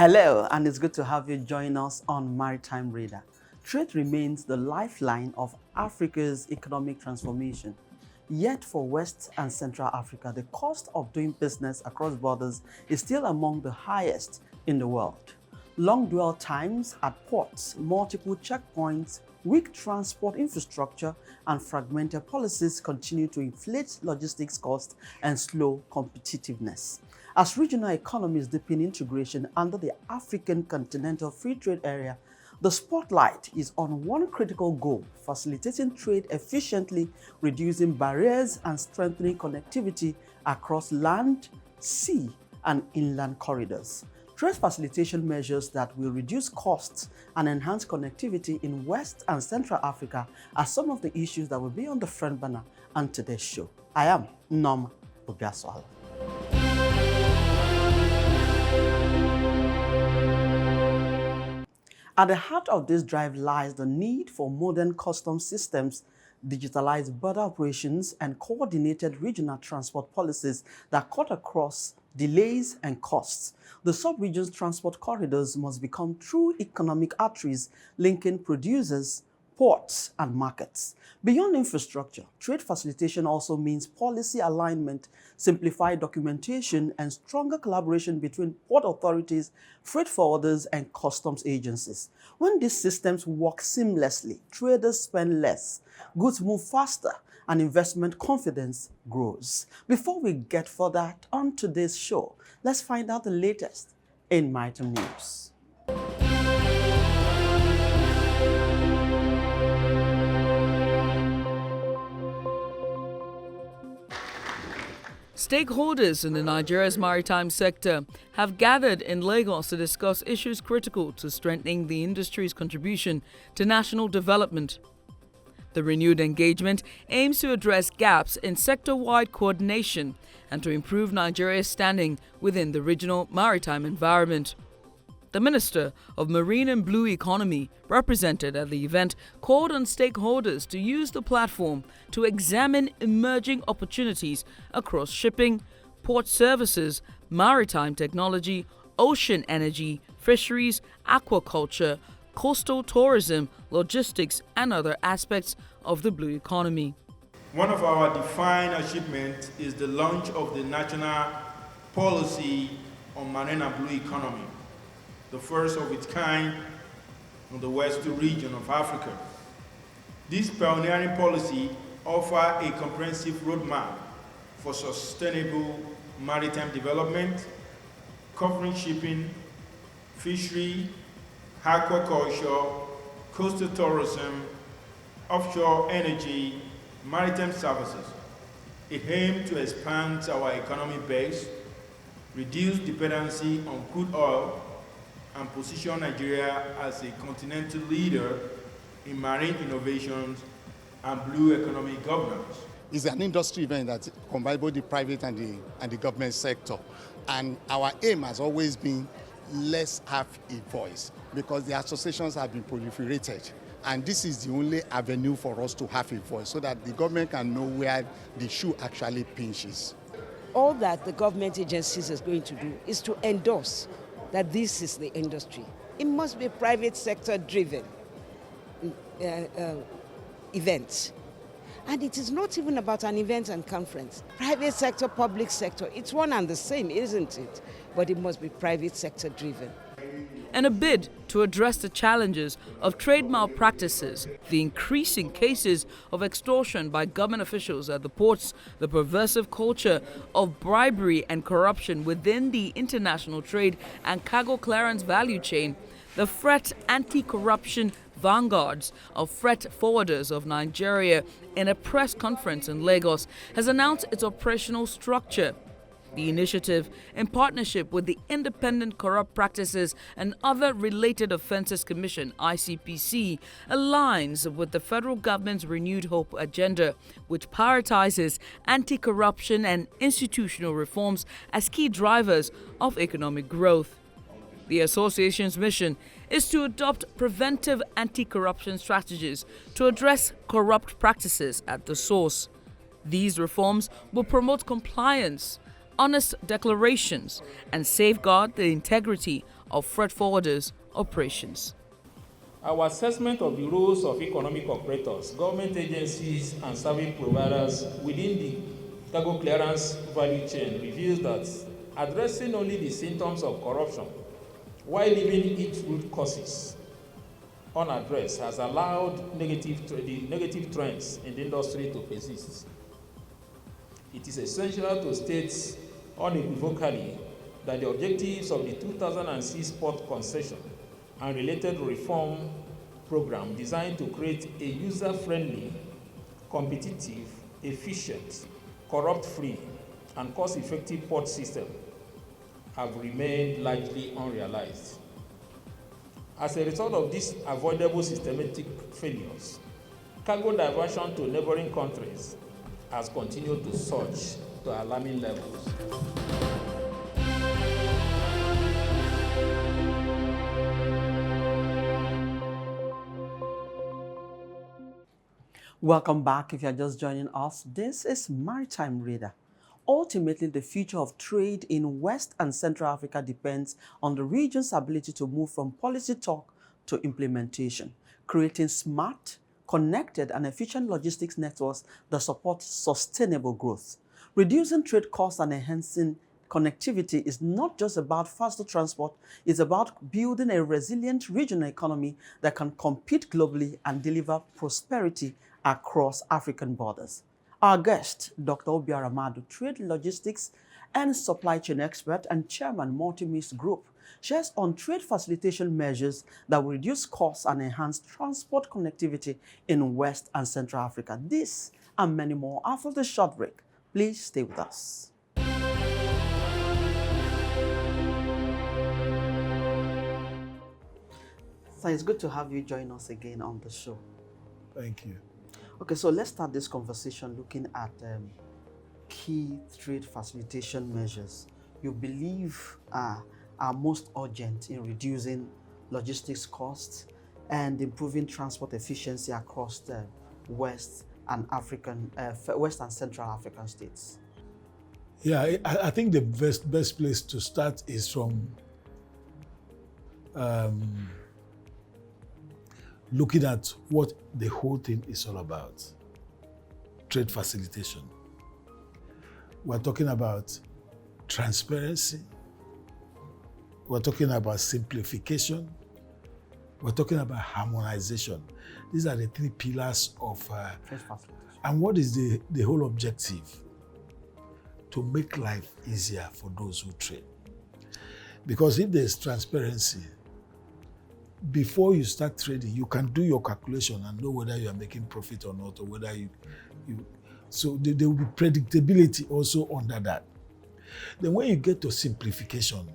Hello, and it's good to have you join us on Maritime Radar. Trade remains the lifeline of Africa's economic transformation. Yet for West and Central Africa, the cost of doing business across borders is still among the highest in the world. Long dwell times at ports, multiple checkpoints, weak transport infrastructure, and fragmented policies continue to inflate logistics costs and slow competitiveness. As regional economies deepen integration under the African Continental Free Trade Area, the spotlight is on one critical goal: facilitating trade efficiently, reducing barriers, and strengthening connectivity across land, sea, and inland corridors. Trade facilitation measures that will reduce costs and enhance connectivity in West and Central Africa are some of the issues that will be on the front burner on today's show. I am Norma Obiaswala. At the heart of this drive lies the need for modern customs systems, digitalized border operations, and coordinated regional transport policies that cut across delays and costs. The sub-region's transport corridors must become true economic arteries linking producers, ports, and markets. Beyond infrastructure, trade facilitation also means policy alignment, simplified documentation, and stronger collaboration between port authorities, freight forwarders, and customs agencies. When these systems work seamlessly, traders spend less, goods move faster, and investment confidence grows. Before we get further on today's show, let's find out the latest in Maritime News. Stakeholders in the Nigeria's maritime sector have gathered in Lagos to discuss issues critical to strengthening the industry's contribution to national development. The renewed engagement aims to address gaps in sector-wide coordination and to improve Nigeria's standing within the regional maritime environment. The Minister of Marine and Blue Economy, represented at the event, called on stakeholders to use the platform to examine emerging opportunities across shipping, port services, maritime technology, ocean energy, fisheries, aquaculture, coastal tourism, logistics, and other aspects of the blue economy. One of our defined achievements is the launch of the National Policy on Marine and Blue Economy, the first of its kind in the western region of Africa. This pioneering policy offers a comprehensive roadmap for sustainable maritime development, covering shipping, fishery, aquaculture, coastal tourism, offshore energy, maritime services. It aims to expand our economic base, reduce dependency on crude oil, and position Nigeria as a continental leader in marine innovations and blue economic governance. It's an industry event that combines both the private and the government sector. And our aim has always been, let's have a voice, because the associations have been proliferated. And this is the only avenue for us to have a voice so that the government can know where the shoe actually pinches. All that the government agencies is going to do is to endorse that this is the industry. It must be private sector driven event. And it is not even about an event and conference. Private sector, public sector, it's one and the same, isn't it? But it must be private sector driven. In a bid to address the challenges of trade malpractices, the increasing cases of extortion by government officials at the ports, the pervasive culture of bribery and corruption within the international trade and cargo clearance value chain, the Freight Anti-Corruption Vanguards of Freight Forwarders of Nigeria, in a press conference in Lagos, has announced its operational structure. The initiative, in partnership with the Independent Corrupt Practices and Other Related Offences Commission (ICPC), aligns with the federal government's Renewed Hope agenda, which prioritizes anti-corruption and institutional reforms as key drivers of economic growth. The association's mission is to adopt preventive anti-corruption strategies to address corrupt practices at the source. These reforms will promote compliance, honest declarations, and safeguard the integrity of freight forwarders' operations. Our assessment of the roles of economic operators, government agencies, and service providers within the cargo clearance value chain reveals that addressing only the symptoms of corruption while leaving its root causes unaddressed has allowed the negative trends in the industry to persist. It is essential to state unequivocally that the objectives of the 2006 port concession and related reform program designed to create a user-friendly, competitive, efficient, corrupt-free, and cost-effective port system have remained largely unrealized. As a result of these avoidable systematic failures, cargo diversion to neighboring countries has continued to surge to alarming levels. Welcome back. If you're just joining us, this is Maritime Radar. Ultimately, the future of trade in West and Central Africa depends on the region's ability to move from policy talk to implementation, creating smart, connected, and efficient logistics networks that support sustainable growth. Reducing trade costs and enhancing connectivity is not just about faster transport, it's about building a resilient regional economy that can compete globally and deliver prosperity across African borders. Our guest, Dr. Obiara Madu, trade logistics and supply chain expert and chairman Multimist Group, shares on trade facilitation measures that will reduce costs and enhance transport connectivity in West and Central Africa. This and many more after the short break. Please stay with us. So it's good to have you join us again on the show. Thank you. Okay, so let's start this conversation looking at key trade facilitation measures you believe are most urgent in reducing logistics costs and improving transport efficiency across the West and Central African states. Yeah, I think the best place to start is from looking at what the whole thing is all about. Trade facilitation. We're talking about transparency. We're talking about simplification. We're talking about harmonization. These are the three pillars of Trade facilitation. and what is the whole objective? To make life easier for those who trade. Because if there's transparency, before you start trading, you can do your calculation and know whether you are making profit or not, or whether you so there will be predictability also under that. Then when you get to simplification,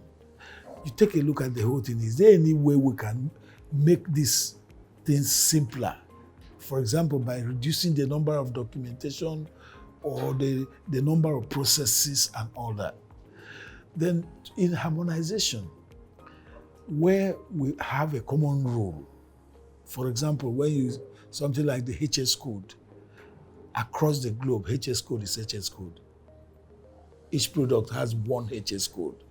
you take a look at the whole thing. Is there any way we can make these things simpler? For example, by reducing the number of documentation or the number of processes and all that. Then in harmonization, where we have a common rule, for example, when you something like the HS code, across the globe, HS code is HS code. Each product has one HS code.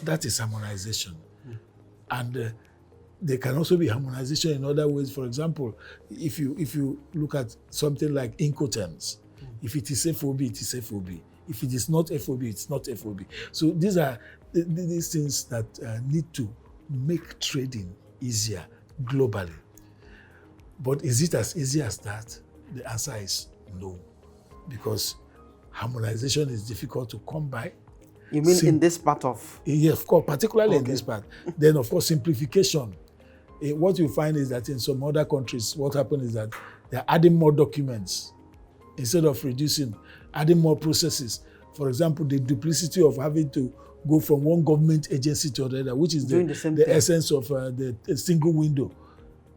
That is harmonization. And there can also be harmonization in other ways. For example, if you look at something like Incoterms, if it is FOB, it is FOB. If it is not FOB, it's not FOB. So these are these things that need to make trading easier globally. But is it as easy as that? The answer is no, because harmonization is difficult to come by. You mean in this part of? Yeah, of course, particularly in this part. Then, of course, simplification. What you find is that in some other countries, what happens is that they're adding more documents instead of reducing, adding more processes. For example, the duplicity of having to go from one government agency to another, which is the essence of the single window,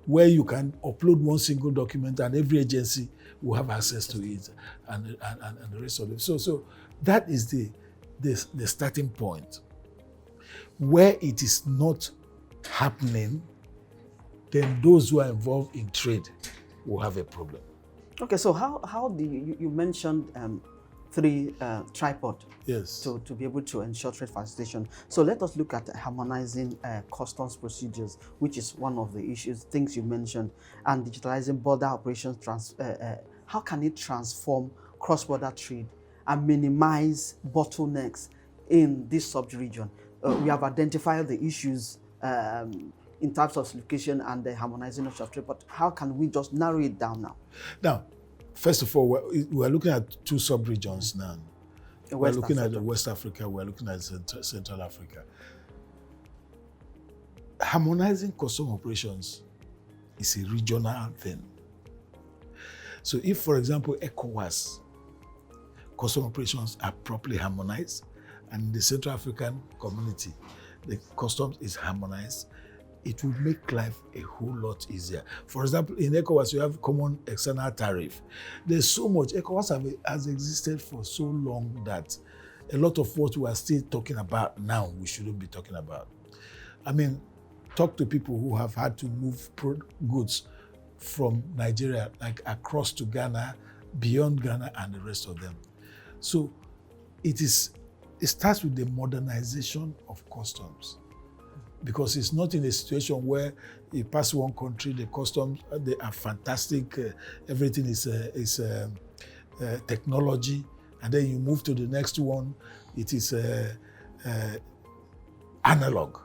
where you can upload one single document and every agency will have access to it, and the rest of it. So that is the starting point. Where it is not happening, then those who are involved in trade will have a problem. Okay, so how do you mentioned three tripod Yes. to be able to ensure trade facilitation. So let us look at harmonizing customs procedures, which is one of the things you mentioned, and digitalizing border operations. How can it transform cross-border trade and minimize bottlenecks in this sub-region? We have identified the issues in terms of simplification and the harmonizing of trade, but how can we just narrow it down now? Now, first of all, we're looking at two sub-regions now. We're looking at West Africa, we're looking at Central Africa. Harmonizing custom operations is a regional thing. So if, for example, ECOWAS custom operations are properly harmonized, and in the Central African community, the customs is harmonized, it will make life a whole lot easier. For example, in ECOWAS, you have common external tariff. There's so much. ECOWAS has existed for so long that a lot of what we are still talking about now, we shouldn't be talking about. I mean, talk to people who have had to move goods from Nigeria, like across to Ghana, beyond Ghana, and the rest of them. So it starts with the modernization of customs. Because it's not in a situation where you pass one country, the customs, they are fantastic, everything is technology, and then you move to the next one, it is analog.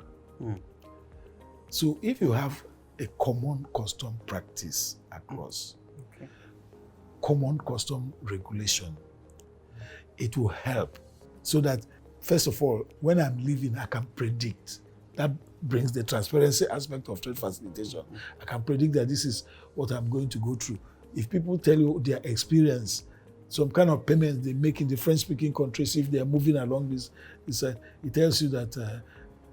So if you have a common custom practice across, common custom regulation, it will help so that, first of all, when I'm leaving, I can predict. That brings the transparency aspect of trade facilitation. I can predict that this is what I'm going to go through. If people tell you their experience, some kind of payments they make in the French-speaking countries, if they are moving along this it tells you that,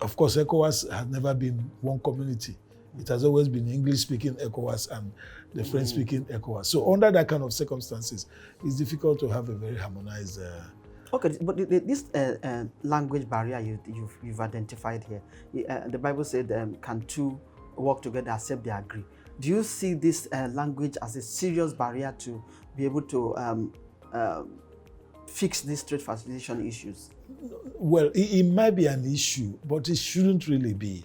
of course, ECOWAS has never been one community. It has always been English-speaking ECOWAS and the French-speaking ECOWAS. So under that kind of circumstances, it's difficult to have a very harmonized. Okay, but this language barrier you've identified here, the Bible said, can two work together except they agree? Do you see this language as a serious barrier to be able to fix these trade facilitation issues? Well, it might be an issue, but it shouldn't really be.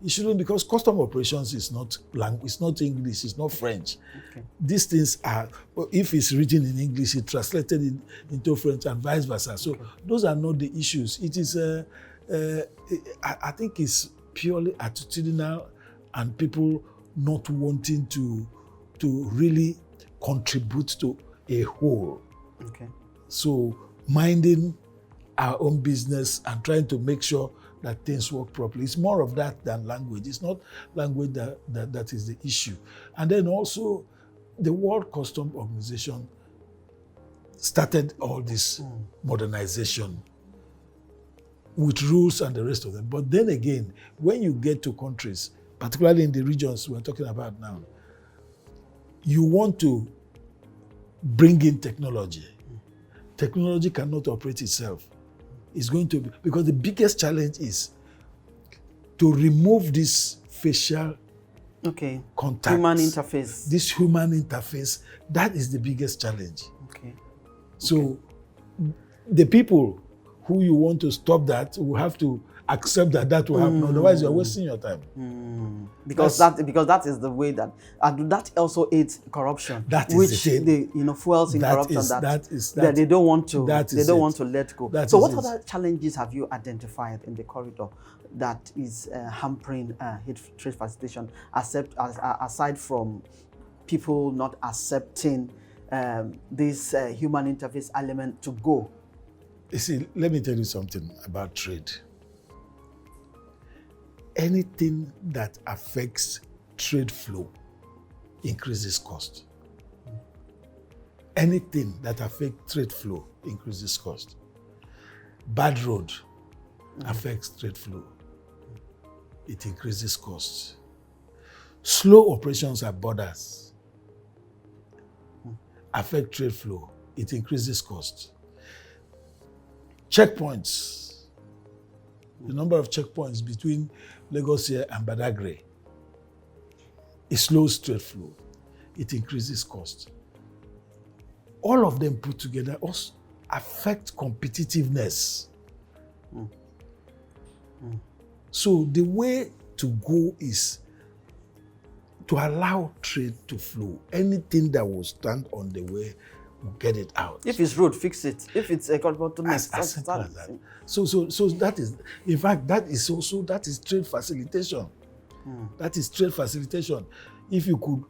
It shouldn't, because custom operations is not language, it's not English, it's not French. Okay. These things are, if it's written in English, it's translated into French and vice versa. So those are not the issues. It is, I think it's purely attitudinal and people not wanting to really contribute to a whole. Okay. So minding our own business and trying to make sure that things work properly. It's more of that than language. It's not language that is the issue. And then also, the World Customs Organization started all this modernization with rules and the rest of them. But then again, when you get to countries, particularly in the regions we're talking about now, you want to bring in technology. Technology cannot operate itself. It's going to be, because the biggest challenge is to remove this facial contact. Human interface. This human interface, that is the biggest challenge. Okay. So the people who you want to stop that will have to accept that will happen. Otherwise, you're wasting your time. Because that is the way that, and that also aids corruption. That is which the thing. Fuels in corruption that they don't want to. They don't want to let go. So, what other challenges have you identified in the corridor that is hampering trade facilitation, aside from people not accepting this human interface element to go? You see, let me tell you something about trade. Anything that affects trade flow increases cost. Anything that affects trade flow increases cost. Bad road affects trade flow. It increases cost. Slow operations at borders affect trade flow. It increases cost. Checkpoints. The number of checkpoints between Lagos here and Badagry, it slows trade flow. It increases cost. All of them put together affect competitiveness. So the way to go is to allow trade to flow. Anything that will stand on the way, we'll get it out. If it's road, fix it. If it's a bottleneck, As simple as that. So that is, in fact, that is trade facilitation. That is trade facilitation. If you could,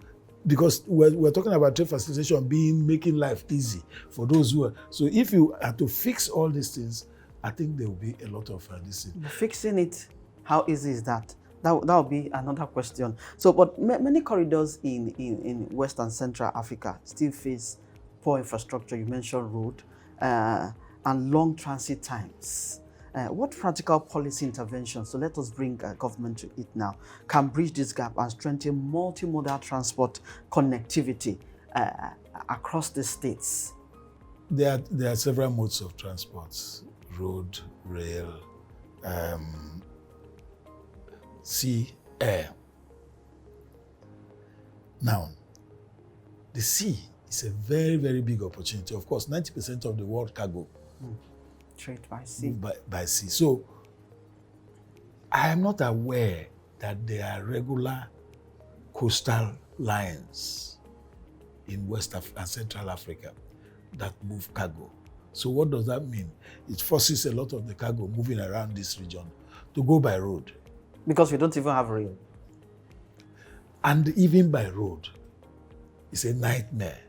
because we're talking about trade facilitation making life easy for those who are. So if you are to fix all these things, I think there will be a lot of this. Fixing it, how easy is that? That will be another question. So, but many corridors in West and Central Africa still face poor infrastructure. You mentioned road and long transit times. What practical policy interventions, so let us bring government to it now, can bridge this gap and strengthen multimodal transport connectivity across the states? There are several modes of transport: road, rail, sea, air. Now, the sea is a very, very big opportunity. Of course, 90% of the world cargo Trade by sea. By sea. So, I am not aware that there are regular coastal lines in West and Central Africa that move cargo. So what does that mean? It forces a lot of the cargo moving around this region to go by road. Because we don't even have rail. And even by road, it's a nightmare.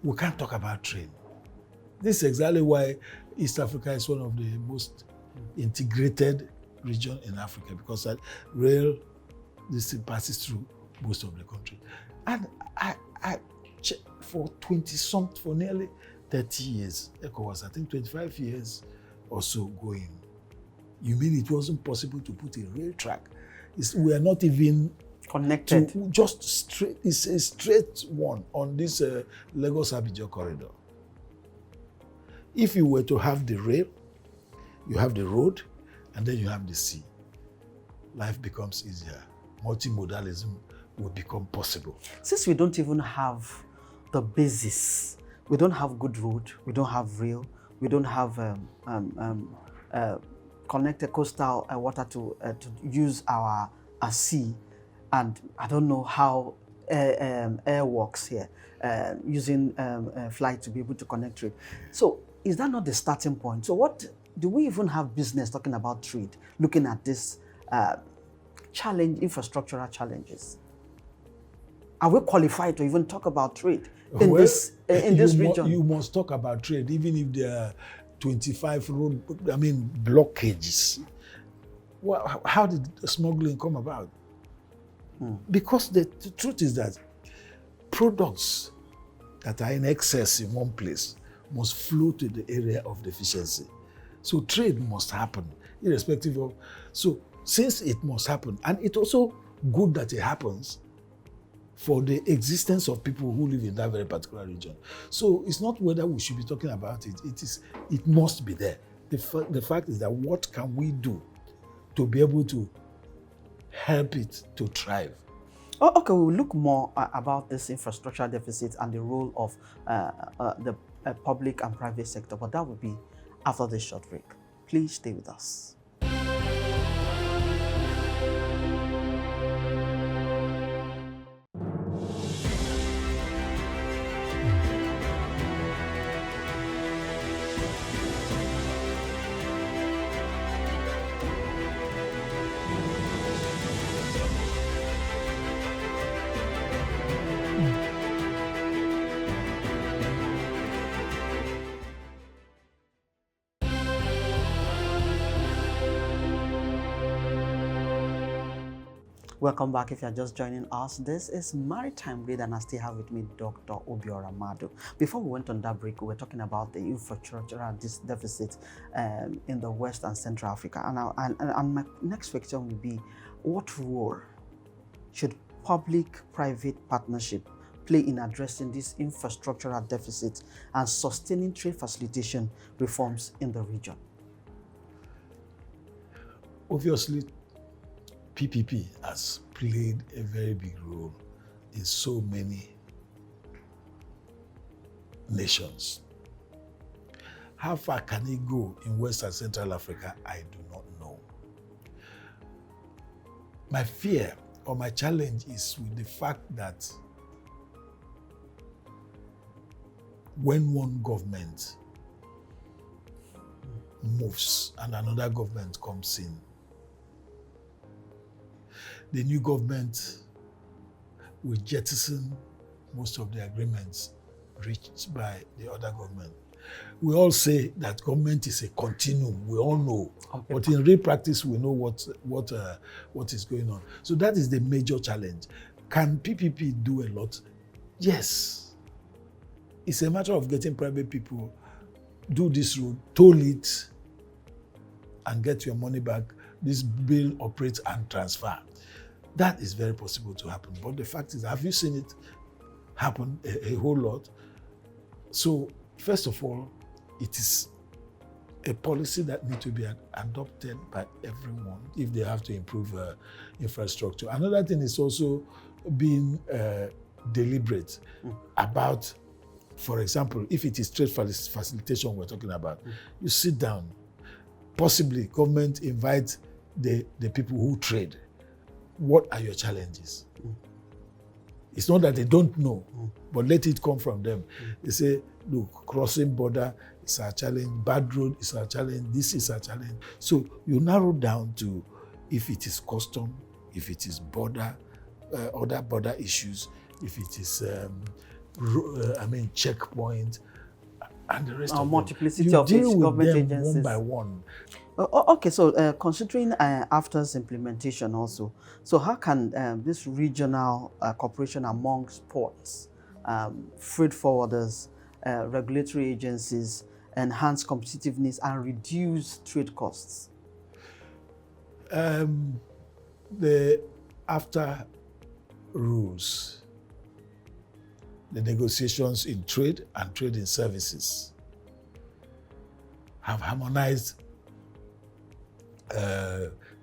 We can't talk about train. This is exactly why East Africa is one of the most integrated regions in Africa, because rail, this thing passes through most of the country. And I for nearly 30 years, ECOWAS, I think 25 years or so going, you mean it wasn't possible to put a rail track? We are not even connected. Just straight, it's a straight one on this Lagos-Abidjan corridor. If you were to have the rail, you have the road, and then you have the sea, life becomes easier. Multimodalism will become possible. Since we don't even have the basis, we don't have good road, we don't have rail, we don't have connected coastal water to use our sea, and I don't know how air works here, using flight to be able to connect trade. So is that not the starting point? So what do we even have business talking about trade, looking at this infrastructural challenges? Are we qualified to even talk about trade in this region? You must talk about trade, even if there are 25 blockages. Well, how did smuggling come about? Because the truth is that products that are in excess in one place must flow to the area of deficiency. So trade must happen, irrespective of. So since it must happen, and it's also good that it happens for the existence of people who live in that very particular region. So it's not whether we should be talking about it. It must be there. The fact is that what can we do to be able to help it to thrive? Oh, okay, we'll look more about this infrastructure deficit and the role of the public and private sector, but that will be after this short break. Please stay with us. Welcome back. If you're just joining us, this is Maritime Read, and I still have with me Dr. Obiora Madu. Before we went on that break, we were talking about the infrastructural deficit in the West and Central Africa. And my next question will be, what role should public-private partnership play in addressing this infrastructural deficit and sustaining trade facilitation reforms in the region? Obviously, PPP has played a very big role in so many nations. How far can it go in West and Central Africa? I do not know. My fear or my challenge is with the fact that when one government moves and another government comes in, the new government will jettison most of the agreements reached by the other government. We all say that government is a continuum. We all know, okay, but in real practice, we know what is going on. So that is the major challenge. Can PPP do a lot? Yes. It's a matter of getting private people, do this road, toll it, and get your money back. This bill operates and transfer. That is very possible to happen. But the fact is, have you seen it happen a whole lot? So, first of all, it is a policy that needs to be adopted by everyone if they have to improve infrastructure. Another thing is also being deliberate about, for example, if it is trade facilitation we're talking about, you sit down, possibly government invite the people who trade. What are your challenges? It's not that they don't know, but let it come from them. They say, look, crossing border is our challenge, bad road is our challenge, this is our challenge. So you narrow down to if it is custom, if it is border, other border issues, if it is, checkpoint, and the rest of multiplicity them. of You deal with government them agencies. one by one. Okay, so considering AFTA's implementation also, so how can this regional cooperation amongst ports, freight forwarders, regulatory agencies enhance competitiveness and reduce trade costs? The AFTA rules, the negotiations in trade and trade in services have harmonized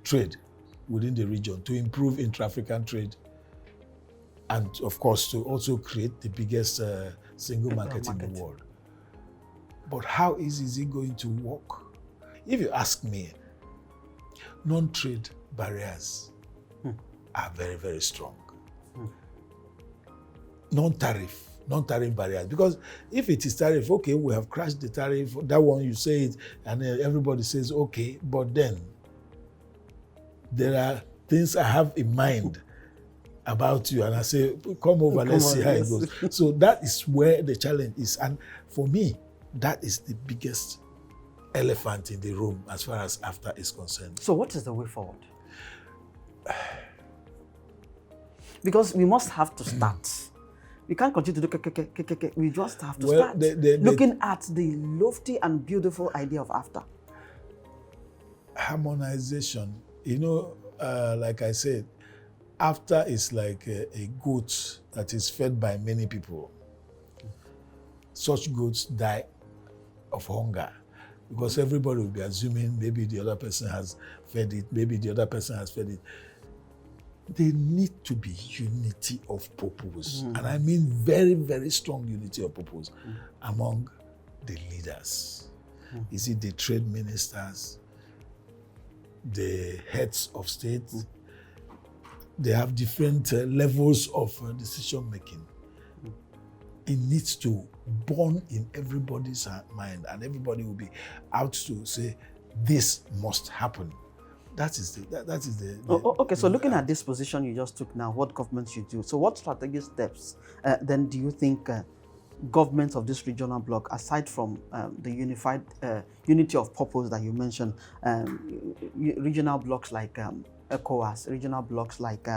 trade within the region to improve intra-African trade and, of course, to also create the biggest single market in the world. But how easy is it going to work? If you ask me, non-trade barriers are very, very strong. Non-tariff barriers. Because if it is tariff, okay, we have crashed the tariff, that one you say it, and then everybody says, okay, but then there are things I have in mind about you, and I say, come over, let's see how it goes. So that is where the challenge is. And for me, that is the biggest elephant in the room as far as AFTA is concerned. So what is the way forward? Because we must have to start. We can't continue to do we just have to start looking at the lofty and beautiful idea of AFTA. Harmonization. You know, like I said, AFTA is like a goat that is fed by many people. Such goats die of hunger because everybody will be assuming maybe the other person has fed it, maybe the other person has fed it. There need to be unity of purpose. And I mean very, very strong unity of purpose among the leaders. Is it the trade ministers, the heads of state? They have different levels of decision making. It needs to burn in everybody's mind, and everybody will be out to say, this must happen. That is the okay, so looking at this position you just took now, what governments should do. So what strategic steps then do you think governments of this regional bloc, aside from the unified unity of purpose that you mentioned, regional blocs like ECOWAS, regional blocs like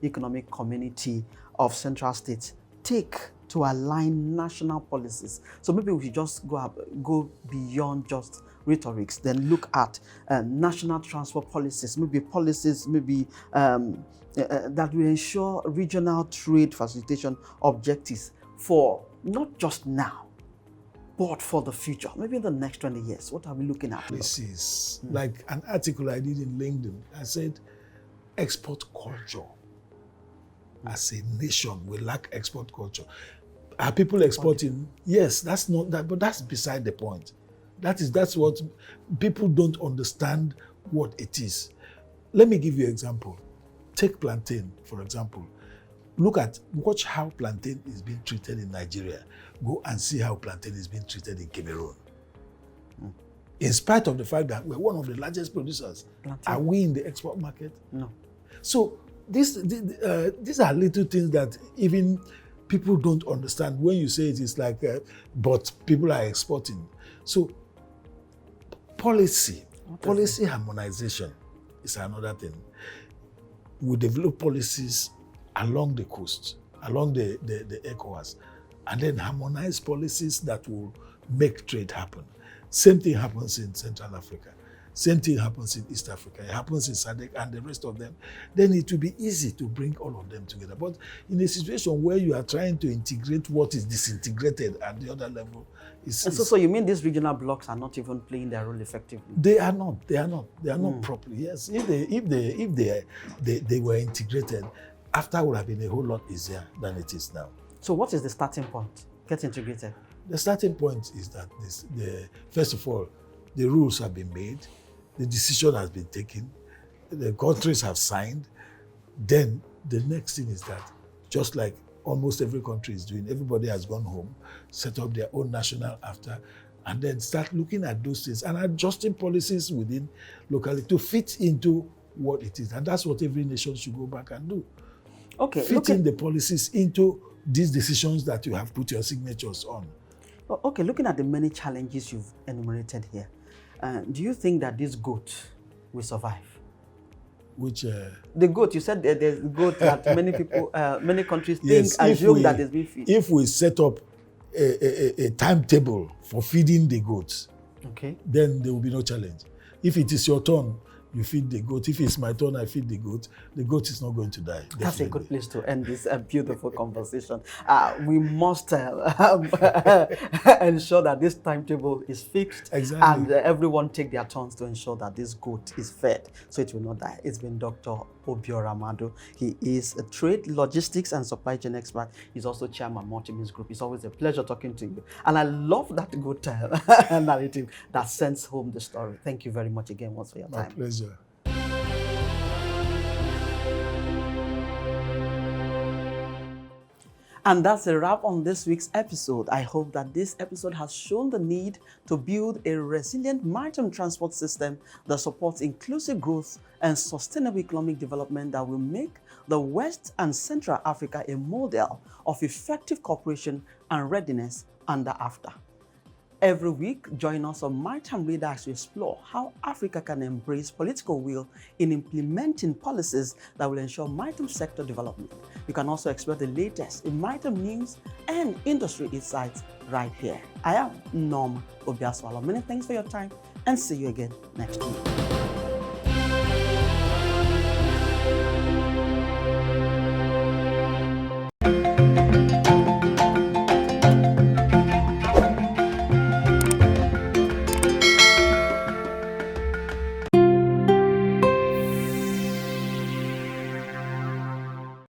Economic Community of Central States, take to align national policies? So maybe we should just go beyond just rhetorics, then look at national transport policies, maybe policies that will ensure regional trade facilitation objectives for not just now, but for the future, maybe in the next 20 years. What are we looking at? This is like an article I did in LinkedIn. I said, export culture. As a nation, we lack export culture. Are people exporting? Yes, that's not that, but that's beside the point. That's what people don't understand what it is. Let me give you an example. Take plantain, for example. Watch how plantain is being treated in Nigeria. Go and see how plantain is being treated in Cameroon. In spite of the fact that we're one of the largest producers, are we in the export market? No. So these are little things that even people don't understand. When you say it is like, but people are exporting. So policy harmonization is another thing. We develop policies along the coast, along the ECOWAS, and then harmonize policies that will make trade happen. Same thing happens in Central Africa. Same thing happens in East Africa. It happens in SADC and the rest of them. Then it will be easy to bring all of them together. But in a situation where you are trying to integrate what is disintegrated at the other level, so you mean these regional blocks are not even playing their role effectively? They are not. They are not properly. Yes, if they were integrated, after would have been a whole lot easier than it is now. So what is the starting point? Get integrated. The starting point is that first of all, the rules have been made, the decision has been taken, the countries have signed. Then the next thing is that, just like almost every country is doing, everybody has gone home, set up their own national after, and then start looking at those things and adjusting policies within locally to fit into what it is. And that's what every nation should go back and do. Okay, fitting the policies into these decisions that you have put your signatures on. Okay, looking at the many challenges you've enumerated here, do you think that this goat will survive? Which the goat, you said there's a goat that many people, many countries assume that is being fed. If we set up a timetable for feeding the goats, okay, then there will be no challenge. If it is your turn, you feed the goat. If it's my turn, I feed the goat is not going to die. Definitely. That's a good place to end this beautiful conversation. We must ensure that this timetable is fixed, exactly, and everyone take their turns to ensure that this goat is fed so it will not die. It's been Dr. Obiora Madu. He is a trade, logistics, and supply chain expert. He's also chairman Multimeans Group. It's always a pleasure talking to you. And I love that good narrative that sends home the story. Thank you very much again once for your time. My pleasure. And that's a wrap on this week's episode. I hope that this episode has shown the need to build a resilient maritime transport system that supports inclusive growth and sustainable economic development that will make the West and Central Africa a model of effective cooperation and readiness under AFTA. Every week, join us on Maritime Radar as we explore how Africa can embrace political will in implementing policies that will ensure maritime sector development. You can also explore the latest in maritime news and industry insights right here. I am Norma Obiaswala. Many thanks for your time and see you again next week.